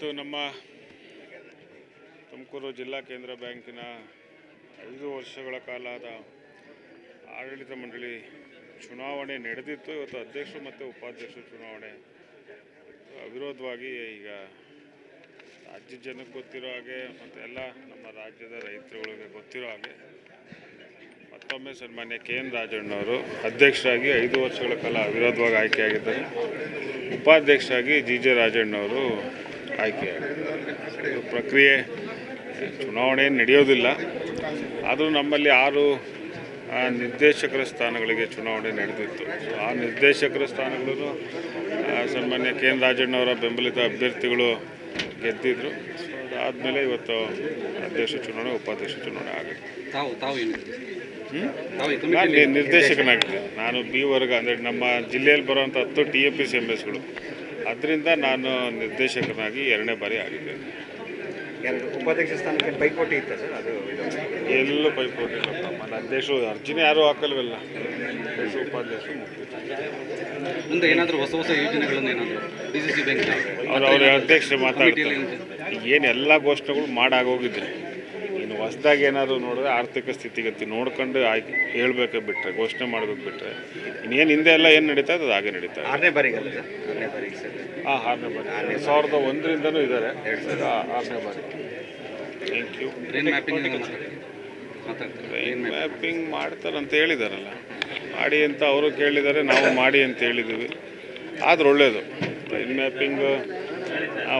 ಇವತ್ತು ನಮ್ಮ ತುಮಕೂರು ಜಿಲ್ಲಾ ಕೇಂದ್ರ ಬ್ಯಾಂಕಿನ 5 ವರ್ಷಗಳ ಕಾಲದ ಆಡಳಿತ ಮಂಡಳಿ ಚುನಾವಣೆ ನಡೆದಿತ್ತು. ಇವತ್ತು ಅಧ್ಯಕ್ಷರು ಮತ್ತು ಉಪಾಧ್ಯಕ್ಷರು ಚುನಾವಣೆ ಅವಿರೋಧವಾಗಿ ಈಗ ರಾಜ್ಯ ಜನಕ್ಕೆ ಗೊತ್ತಿರೋ ಹಾಗೆ ಮತ್ತು ಎಲ್ಲ ನಮ್ಮ ರಾಜ್ಯದ ರೈತರುಗಳಿಗೆ ಗೊತ್ತಿರೋ ಹಾಗೆ ಮತ್ತೊಮ್ಮೆ ಸನ್ಮಾನ್ಯ KN ರಾಜಣ್ಣವರು ಅಧ್ಯಕ್ಷರಾಗಿ 5 ವರ್ಷಗಳ ಕಾಲ ಅವಿರೋಧವಾಗಿ ಆಯ್ಕೆಯಾಗಿದ್ದಾರೆ. ಉಪಾಧ್ಯಕ್ಷರಾಗಿ GJ ರಾಜಣ್ಣವರು ಆಯ್ಕೆಯಾಗಿದ್ದಾರೆ. ಪ್ರಕ್ರಿಯೆ ಚುನಾವಣೆ ನಡೆಯೋದಿಲ್ಲ, ಆದರೂ ನಮ್ಮಲ್ಲಿ 6 ನಿರ್ದೇಶಕರ ಸ್ಥಾನಗಳಿಗೆ ಚುನಾವಣೆ ನಡೆದಿತ್ತು. ಆ ನಿರ್ದೇಶಕರ ಸ್ಥಾನಗಳನ್ನು ಸನ್ಮಾನ್ಯ KN ರಾಜಣ್ಣವರ ಬೆಂಬಲಿತ ಅಭ್ಯರ್ಥಿಗಳು ಗೆದ್ದಿದ್ರು. ಅದಾದಮೇಲೆ ಇವತ್ತು ಅಧ್ಯಕ್ಷ ಚುನಾವಣೆ, ಉಪಾಧ್ಯಕ್ಷ ಚುನಾವಣೆ ಆಗಿದೆ. ನಾನು ನಿರ್ದೇಶಕನಾಗಿದ್ದೆ. ನಾನು B ವರ್ಗ ಅಂದರೆ ನಮ್ಮ ಜಿಲ್ಲೆಯಲ್ಲಿ ಬರುವಂಥ 10 TAPCMSಗಳು, ಅದರಿಂದ ನಾನು ನಿರ್ದೇಶಕನಾಗಿ 2ನೇ ಬಾರಿ ಆಗಿದ್ದೇನೆ. ಉಪಾಧ್ಯಕ್ಷ ಸ್ಥಾನಕ್ಕೆ ಪೈಪೋಟಿ ಇತ್ತು ಸರ್? ಅದು ಎಲ್ಲೂ ಪೈಪೋಟಿ ಇಲ್ಲ. ನಮ್ಮ ಅಧ್ಯಕ್ಷರು ಅರ್ಜಿನೇ ಯಾರೂ ಹಾಕಲ್ವಲ್ಲ, ಉಪಾಧ್ಯಕ್ಷರು ಮುಂದೆ ಏನಾದರೂ ಹೊಸ ಯೋಜನೆಗಳನ್ನು ಏನಾದರೂ DCC ಬ್ಯಾಂಕ್ ಅವ್ರ ಅಧ್ಯಕ್ಷರು ಮಾತಾಡ್ತಾರೆ. ಏನು ಎಲ್ಲ ಘೋಷಣೆಗಳು ಮಾಡಾಗೋಗಿದ್ರೆ ಇನ್ನು ಹೊಸದಾಗಿ ಏನಾದರೂ ನೋಡಿದ್ರೆ ಆರ್ಥಿಕ ಸ್ಥಿತಿಗತಿ ನೋಡ್ಕೊಂಡು ಹೇಳ್ಬೇಕು ಬಿಟ್ಟರೆ, ಘೋಷಣೆ ಮಾಡಬೇಕು ಬಿಟ್ಟರೆ ಇನ್ನೇನು ಹಿಂದೆ ಎಲ್ಲ ಏನು ನಡೀತಾ ಇದೆ ಅದು ಹಾಗೆ ನಡೀತಾ ಇದೆ. 6ನೇ ಬಾರಿಗೆ ಅಲ್ಲ ಸರ್? 6ನೇ ಬಾರಿಗೆ ಸರ್. 6ನೇ ಬಾರಿ 2001ರಿಂದನೂ ಇದ್ದಾರೆ. 6ನೇ ಬಾರಿ. Thank you. ಬ್ರೈನ್ ಮ್ಯಾಪಿಂಗ್ ಮಾಡ್ತಾರಂತ ಹೇಳಿದಾರಲ್ಲ, ಮಾಡಿ ಅಂತ ಅವರು ಕೇಳಿದ್ದಾರೆ, ನಾವು ಮಾಡಿ ಅಂತ ಹೇಳಿದ್ದೀವಿ. ಆದ್ರೆ ಒಳ್ಳೆಯದು. ಬ್ರೈನ್ ಮ್ಯಾಪಿಂಗ್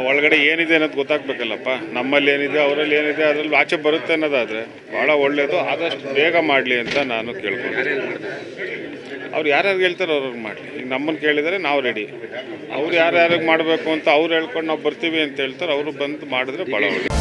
ಒಳಗಡೆ ಏನಿದೆ ಅನ್ನೋದು ಗೊತ್ತಾಗಬೇಕಲ್ಲಪ್ಪ. ನಮ್ಮಲ್ಲಿ ಏನಿದೆ, ಅವರಲ್ಲಿ ಏನಿದೆ, ಅದರಲ್ಲಿ ಆಚೆ ಬರುತ್ತೆ ಅನ್ನೋದಾದರೆ ಭಾಳ ಒಳ್ಳೆಯದು. ಆದಷ್ಟು ಬೇಗ ಮಾಡಲಿ ಅಂತ ನಾನು ಕೇಳ್ಕೊಳ್ತೀನಿ. ಅವ್ರು ಯಾರ್ಯಾರು ಹೇಳ್ತಾರೆ ಅವ್ರಿಗೆ ಮಾಡಲಿ. ಈಗ ನಮ್ಮನ್ನು ಕೇಳಿದರೆ ನಾವು ರೆಡಿ. ಅವ್ರು ಯಾರ್ಯಾರಿಗೆ ಮಾಡಬೇಕು ಅಂತ ಅವ್ರು ಹೇಳ್ಕೊಂಡು ನಾವು ಬರ್ತೀವಿ ಅಂತ ಹೇಳ್ತಾರೆ. ಅವರು ಬಂದು ಮಾಡಿದ್ರೆ ಭಾಳ ಒಳ್ಳೆಯದು.